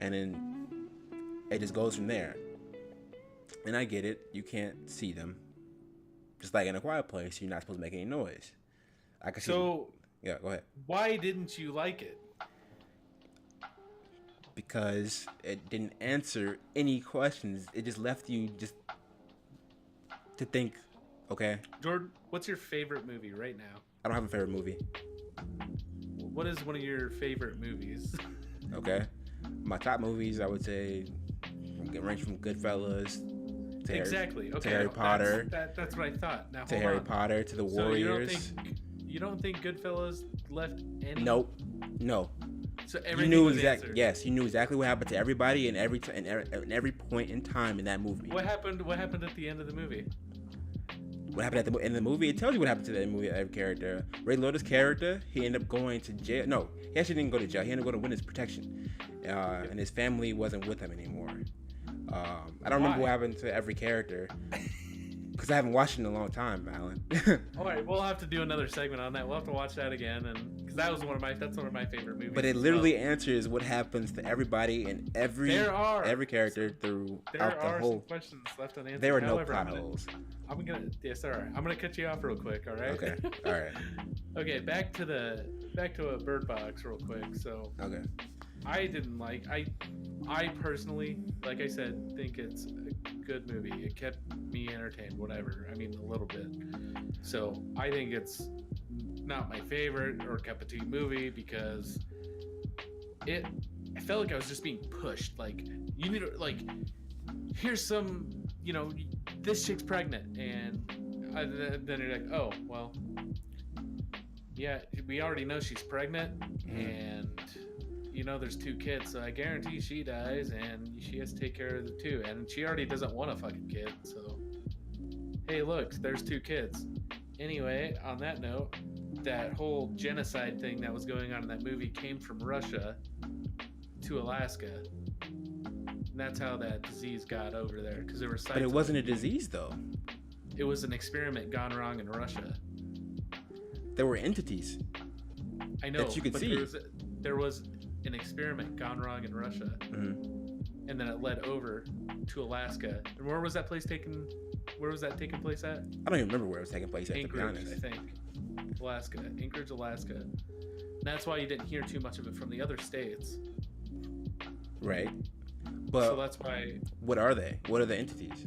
And then it just goes from there. And I get it, you can't see them. Just like in A Quiet Place, you're not supposed to make any noise. I can see. So, yeah, go ahead. Why didn't you like it? Because it didn't answer any questions. It just left you just to think, okay. Jordan, what's your favorite movie right now? I don't have a favorite movie. What is one of your favorite movies? Okay. My top movies, I would say, range from Goodfellas. Exactly. Okay. To Harry Potter. That's what I thought. Now, to Harry Potter, to the Warriors. You don't think Goodfellas left any? Nope. No. So everything was answered. Yes, you knew exactly what happened to everybody and every point in time in that movie. What happened at the end of the movie? What happened at the end of the movie? It tells you what happened to that movie. Every character. Ray Liotta's character, he ended up going to jail. No, he actually didn't go to jail. He ended up going to witness protection, and his family wasn't with him anymore. I don't remember what happened to every character because I haven't watched it in a long time, Alan. All right, we'll have to do another segment on that. We'll have to watch that again, and because that's one of my favorite movies. But it literally answers what happens to everybody and every character throughout the whole. Some questions left unanswered. There are no plot holes. I'm gonna cut you off real quick. All right. Okay. All right. Okay. Back to a Birdbox real quick. So. Okay. I personally, like I said, think it's a good movie. It kept me entertained, whatever. I mean, a little bit. So I think it's not my favorite or cup of tea movie because I felt like I was just being pushed. Like, you need to, like, here's some, this chick's pregnant. And then you're like, oh, well, yeah, we already know she's pregnant. And there's 2 kids, so I guarantee she dies, and she has to take care of the 2, and she already doesn't want a fucking kid, so hey, look, there's 2 kids. Anyway, on that note, that whole genocide thing that was going on in that movie came from Russia to Alaska, and that's how that disease got over there, because there were sites. But it wasn't a disease, though. It was an experiment gone wrong in Russia. There were entities. I know, that you could see. There was an experiment gone wrong in Russia, and then it led over to Alaska. And where was that taking place at? I don't even remember where it was taking place at, Anchorage, to be honest. I think. Alaska. Anchorage, Alaska. And that's why you didn't hear too much of it from the other states. Right. But so that's why. What are they? What are the entities?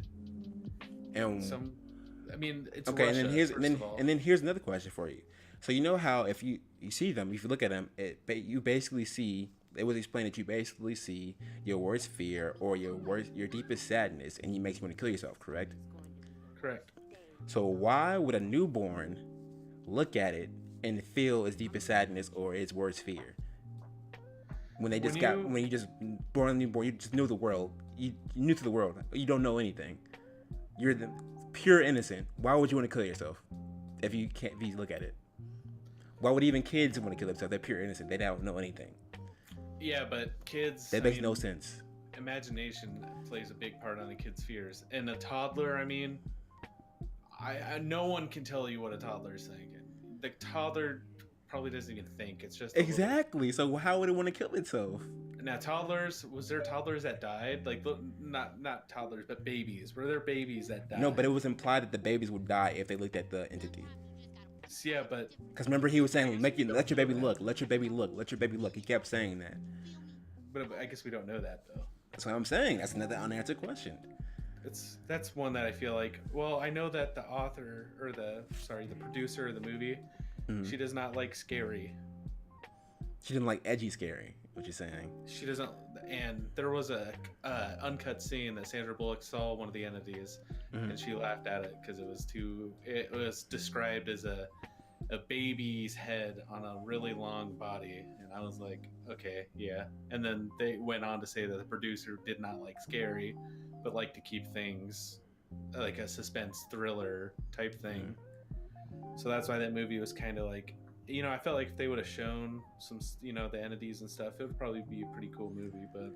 And it's okay. Russia, and then here's another question for you. So you know how if you see them, if you look at them, you basically see. It was explained that you basically see your worst fear or your deepest sadness, and it makes you want to kill yourself. Correct? Correct. So why would a newborn look at it and feel its deepest sadness or its worst fear? When you just born a newborn, you just knew the world. You new to the world. You don't know anything. You're the pure innocent. Why would you want to kill yourself if you look at it? Why would even kids want to kill themselves? They're pure innocent. They don't know anything. Yeah, but kids. That makes no sense. Imagination plays a big part on a kid's fears, and a toddler. I mean, I no one can tell you what a toddler is thinking. The toddler probably doesn't even think. It's just exactly. So how would it want to kill itself? Now, toddlers, was there toddlers that died? Like, not toddlers, but babies. Were there babies that died? No, but it was implied that the babies would die if they looked at the entity. Yeah, but because remember he was saying, let your baby look, let your baby look, let your baby look. He kept saying that. But I guess we don't know that though. That's what I'm saying. That's another unanswered question. That's one that I feel like. Well, I know that the author or the producer of the movie, she does not like scary. She didn't like edgy scary. What you're saying? She doesn't. And there was a uncut scene that Sandra Bullock saw one of the entities, and she laughed at it because it was described as a baby's head on a really long body, and I was like, okay, yeah. And then they went on to say that the producer did not like scary, but liked to keep things like a suspense thriller type thing. So that's why that movie was kind of like, I felt like if they would have shown some, the entities and stuff, it would probably be a pretty cool movie. But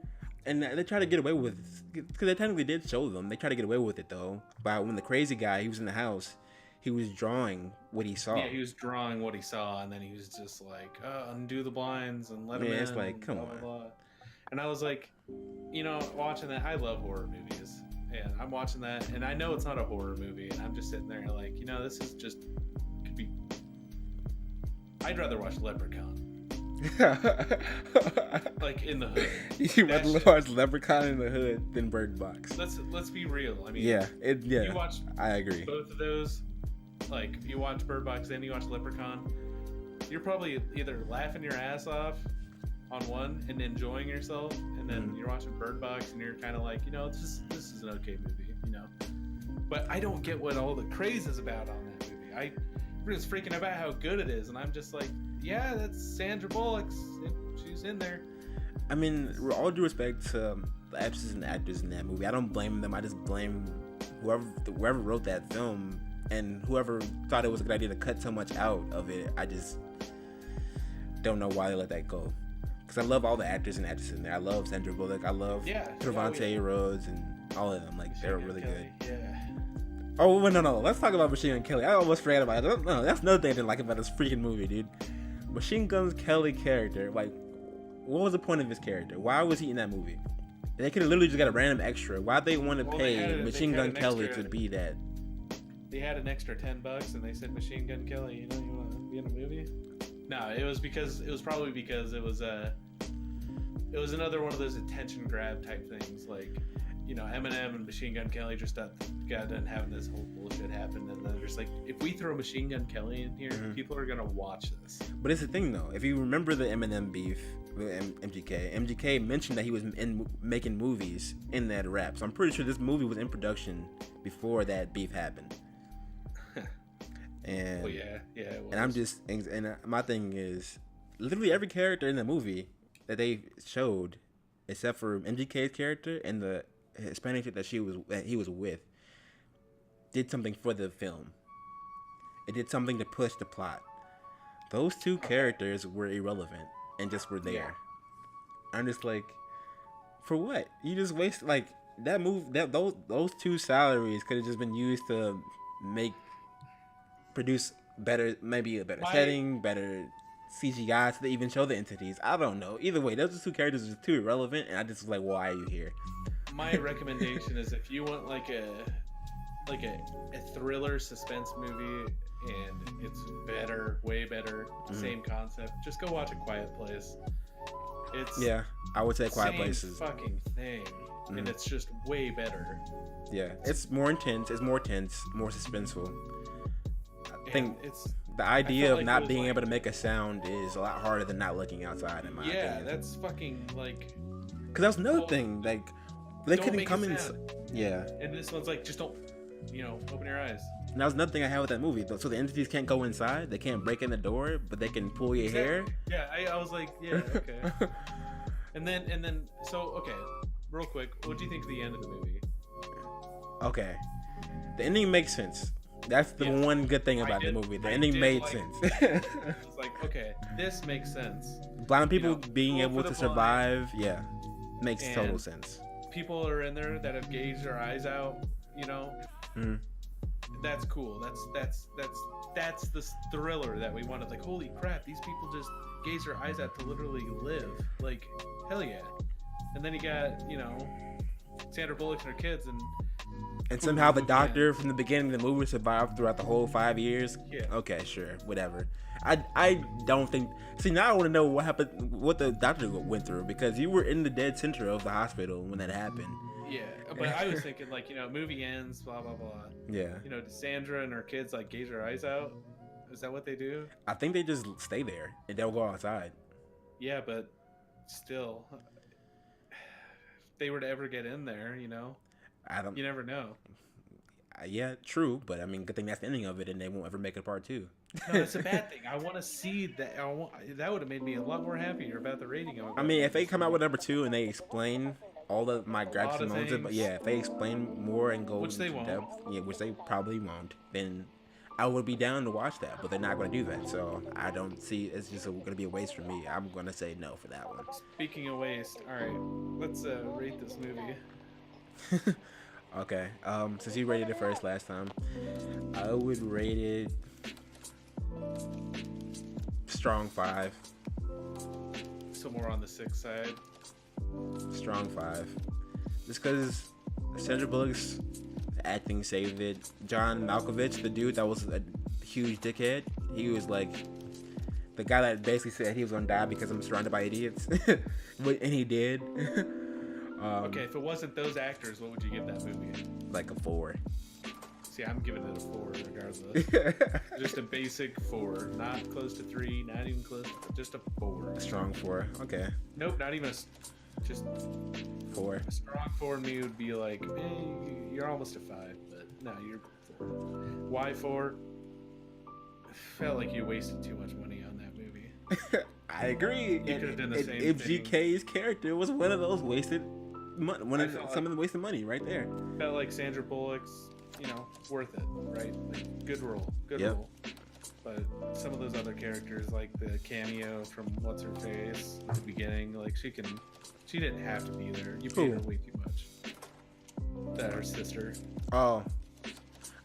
and they try to get away with, because they technically did show them. They try to get away with it though. But when the crazy guy, he was in the house, he was drawing what he saw. Yeah, he was drawing what he saw, and then he was just like, undo the blinds and let him in. Yeah, it's like, come on. Blah, blah. And I was like, watching that, I love horror movies, and I'm watching that, and I know it's not a horror movie, and I'm just sitting there like, this is just could be. I'd rather watch Leprechaun. Like in the hood. You rather watch Leprechaun in the Hood than Bird Box. Let's be real. I mean, yeah. You watch. I agree. Both of those, like you watch Bird Box, then you watch Leprechaun. You're probably either laughing your ass off on one and enjoying yourself, and then you're watching Bird Box and you're kind of like, this is an okay movie, But I don't get what all the craze is about on that movie. Everyone's freaking about how good it is, and I'm just like, yeah, that's Sandra Bullock. She's in there. I mean, with all due respect to the actresses and actors in that movie, I don't blame them. I just blame whoever wrote that film and whoever thought it was a good idea to cut so much out of it. I just don't know why they let that go. Because I love all the actors and actresses in there. I love Sandra Bullock. I love Trevante Rhodes and all of them. Like, they're really good. Yeah. Oh, well, no. Let's talk about Machine Gun Kelly. I almost forgot about it. No, that's another thing I didn't like about this freaking movie, dude. Machine Gun Kelly character, like, what was the point of his character? Why was he in that movie? They could have literally just got a random extra. Why'd they want to pay Machine Gun Kelly to be that? They had an extra $10 and they said, Machine Gun Kelly, you want to be in a movie? No, it was probably because it was another one of those attention grab type things, like, Eminem and Machine Gun Kelly just got done having this whole bullshit happen, and they're just like, if we throw Machine Gun Kelly in here, people are gonna watch this. But it's the thing though, if you remember the Eminem beef with MGK mentioned that he was making movies in that rap, so I'm pretty sure this movie was in production before that beef happened. And well, yeah, it was. And my thing is, literally every character in the movie that they showed, except for MGK's character and the Hispanic chick that he was with, did something for the film. It did something to push the plot. Those two characters were irrelevant and just were there. Yeah. I'm just like, for what? You just waste like that move. Those two salaries could have just been used to produce better, maybe a better setting, better CGI, so they even show the entities. I don't know. Either way, those two characters are just too irrelevant, and I just was like, why are you here? My recommendation is if you want like a thriller suspense movie and it's better, way better, same concept, just go watch A Quiet Place. I would say Quiet Place is fucking thing, and it's just way better. Yeah, it's more intense. It's more tense, more suspenseful. I think the idea of not being able to make a sound is a lot harder than not looking outside, in my opinion. Yeah, that's fucking like. Because that was another thing, like. They couldn't come in. Yeah. And this one's like, just don't, open your eyes. And that was another thing I had with that movie. So the entities can't go inside. They can't break in the door, but they can pull your hair. Yeah, I was like, yeah, okay. and then, okay, real quick, what do you think of the end of the movie? Okay. The ending makes sense. That's the one good thing about the movie. The ending made sense. It's like, okay, this makes sense. Blind people know, being cool able for to the blind. survive, yeah, makes total And sense. People are in there that have gauged their eyes out, you know. Mhm. That's cool. That's the thriller that we wanted. Like, holy crap, these people just gaze their eyes out to literally live. Like, hell yeah. And then you got, you know, Sandra Bullock and her kids, And somehow the Ooh, doctor from the beginning of the movie survived throughout the whole 5 years. Yeah. Okay, sure, whatever. I don't think. See, now I want to know what happened, what the doctor went through, because you were in the dead center of the hospital when that happened. yeah. But I was thinking, like, you know, movie ends, blah blah blah. Yeah. You know, does Sandra and her kids like gaze their eyes out? Is that what they do? I think they just stay there and they'll go outside. Yeah, but still, if they were to ever get in there, you know, I don't. you never know. Yeah, true, but I mean, good thing that's the ending of it, and they won't ever make it part 2. No, that's a bad thing. I want to see that. That would have made me a lot more happier about the rating. I mean, if they come out with number 2 and they explain all of my gripes and moans, but yeah, if they explain more and go Which they into won't. depth, yeah, which they probably won't, then I would be down to watch that. But they're not going to do that, so I don't see. It's just going to be a waste for me. I'm going to say no for that one. Speaking of waste, all right, let's rate this movie. Okay, since you rated it first last time, I would rate it strong 5. So more on the 6 side. Strong 5. Just because Sandra Bullock's acting saved it. John Malkovich, the dude that was a huge dickhead, he was like the guy that basically said he was gonna die because I'm surrounded by idiots, and he did. Okay, if it wasn't those actors, what would you give that movie? Like a 4. See, I'm giving it a 4 regardless. Just a basic 4, not close to 3, not even close, just a 4. Strong 4. Okay. Nope, not even just 4. a strong 4 me would be like, you're almost a 5, but no, you're 4. Why 4? Felt like you wasted too much money on that movie. I agree. You could have done the same if thing. GK's character was one of those wasted money, felt some of the wasted money right there. Felt like Sandra Bullock's, you know, worth it, right? Like, good role, Yep. role. But some of those other characters, like the cameo from What's Her Face at the beginning, like she didn't have to be there. You paid her way too much. That her sister. Oh,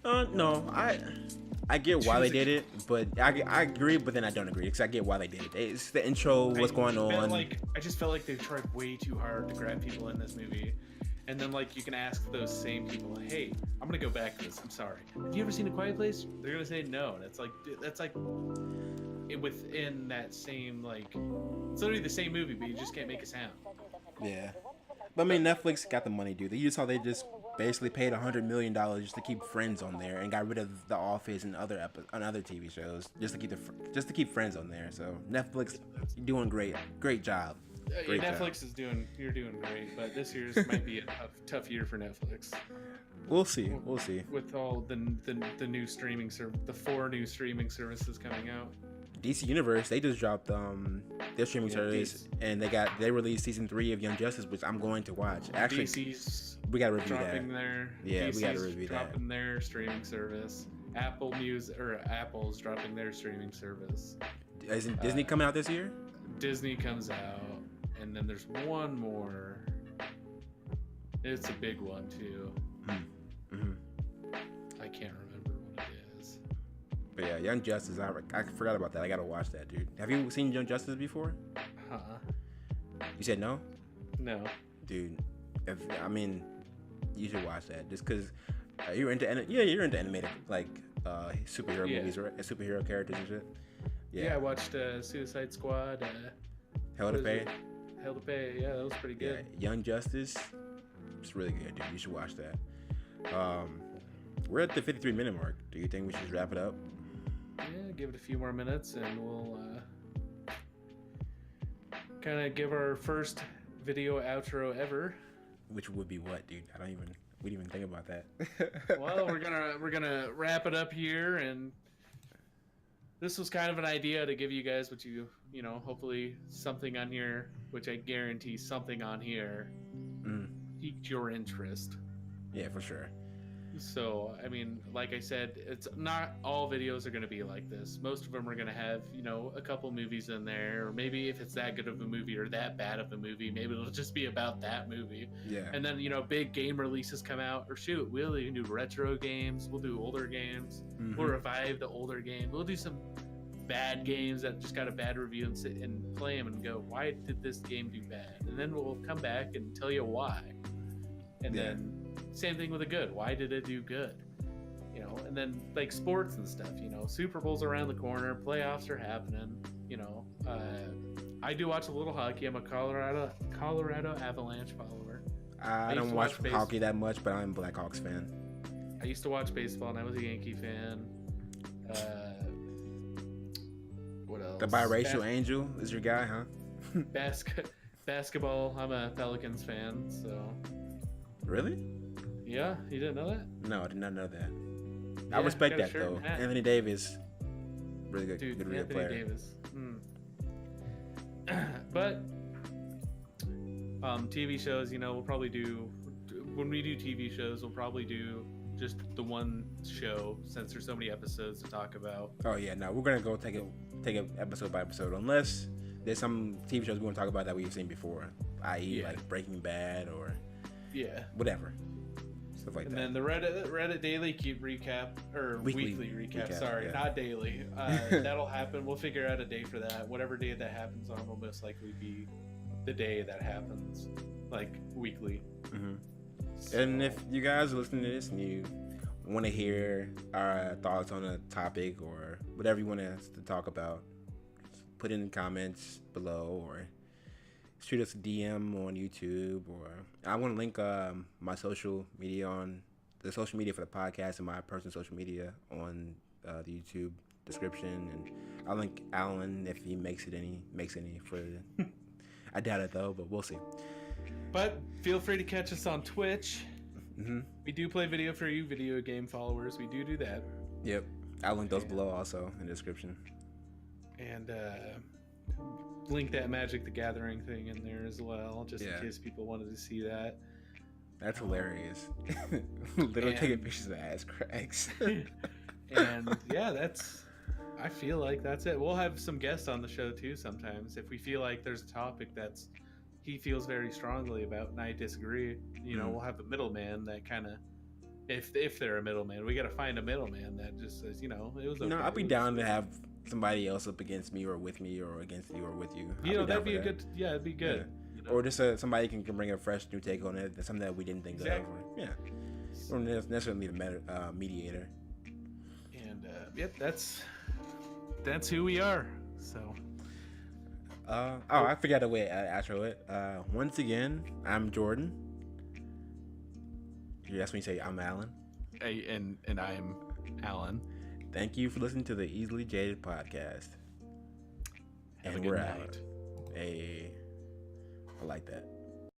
no, I get why they did it, but I agree, but then I don't agree because I get why they did it. It's the intro, what's going on. I just felt like they tried way too hard to grab people in this movie. And then, like, you can ask those same people, hey, I'm going to go back to this. I'm sorry. Have you ever seen A Quiet Place? They're going to say no. And it's like, within that same, like, it's literally the same movie, but you just can't make a sound. Yeah. But I mean, Netflix got the money, dude. You saw they just basically paid $100 million just to keep Friends on there and got rid of The Office and other TV shows just to keep Friends on there. So Netflix, you're doing great. Great job. Great Netflix job. You're doing great, but this year's might be a tough year for Netflix. We'll see. With all the new streaming the 4 new streaming services coming out. DC Universe, they just dropped their streaming service, and they released season 3 of Young Justice, which I'm going to watch. Actually, DC's we gotta review dropping that. We gotta review that. Dropping their streaming service. Apple's dropping their streaming service. Isn't Disney coming out this year? Disney comes out, and then there's one more. It's a big one too. Mm-hmm. I can't remember what it is. But yeah, Young Justice, I forgot about that. I gotta watch that, dude. Have you seen Young Justice before? Huh? You said no? No. Dude, you should watch that just because you're into animated like superhero movies, right? Superhero characters and shit. Yeah, I watched Suicide Squad. Hell to Pay. Hell to Pay. Yeah, that was pretty good. Yeah, Young Justice. It's really good, dude. You should watch that. We're at the 53-minute mark. Do you think we should wrap it up? Yeah, give it a few more minutes, and we'll kind of give our first video outro ever. Which would be what, dude? We didn't even think about that. Well, we're gonna wrap it up here, and this was kind of an idea to give you guys what you know, hopefully something on here, which I guarantee something on here piqued your interest. Yeah, for sure. So, I mean, like I said, it's not all videos are going to be like this. Most of them are going to have, a couple movies in there, or maybe if it's that good of a movie or that bad of a movie, maybe it'll just be about that movie. Yeah. And then, big game releases come out, or shoot, we'll even do retro games, we'll do older games, we'll revive the older game, we'll do some bad games that just got a bad review and sit and play them and go, why did this game do bad? And then we'll come back and tell you why. And then same thing with a good. Why did it do good? And then like sports and stuff. Super Bowl's around the corner. Playoffs are happening. I do watch a little hockey. I'm a Colorado Avalanche follower. I don't watch hockey that much, but I'm a Blackhawks fan. I used to watch baseball, and I was a Yankee fan. What else? The biracial angel is your guy, huh? Basketball. I'm a Pelicans fan. So. Really? Yeah, you didn't know that? No, I did not know that. Yeah, I respect that though. Anthony Davis, really good, dude, good Anthony player. Davis. But TV shows, we'll probably do. When we do TV shows, we'll probably do just the one show since there's so many episodes to talk about. Oh yeah, no, we're gonna go take it episode by episode, unless there's some TV shows we want to talk about that we've seen before, i.e. like Breaking Bad or whatever. Stuff like and that. then the Reddit daily recap or weekly recap. Sorry, not daily. That'll happen. We'll figure out a day for that. Whatever day that happens on will most likely be the day that happens, like weekly. So. And if you guys are listening to this and you want to hear our thoughts on a topic or whatever you want us to talk about, put in the comments below or shoot us a DM on YouTube, or I want to link my social media on the social media for the podcast and my personal social media on the YouTube description, and I'll link Alan if he makes any for the I doubt it though, but we'll see. But feel free to catch us on Twitch. We do play video for you video game followers. We do that. Yep, I'll link those below also in the description. And link that Magic the Gathering thing in there as well, just in case people wanted to see that. That's hilarious. Literally taking pictures of ass cracks. And I feel like that's it. We'll have some guests on the show too sometimes if we feel like there's a topic that's he feels very strongly about and I disagree. We'll have a middleman that kind of, if they're a middleman, we got to find a middleman that just says, it was okay. I'll be down to have somebody else up against me or with me or against you or with you. That'd be it'd be good. Yeah. Or just somebody can bring a fresh new take on it, something that we didn't think of. Or, or necessarily a mediator. And that's who we are. So. I forgot the way I outro it. Once again, I'm Jordan. That's when you say I'm Alan. And I'm Alan. Thank you for listening to the Easily Jaded podcast. Have a good night. Hey, I like that.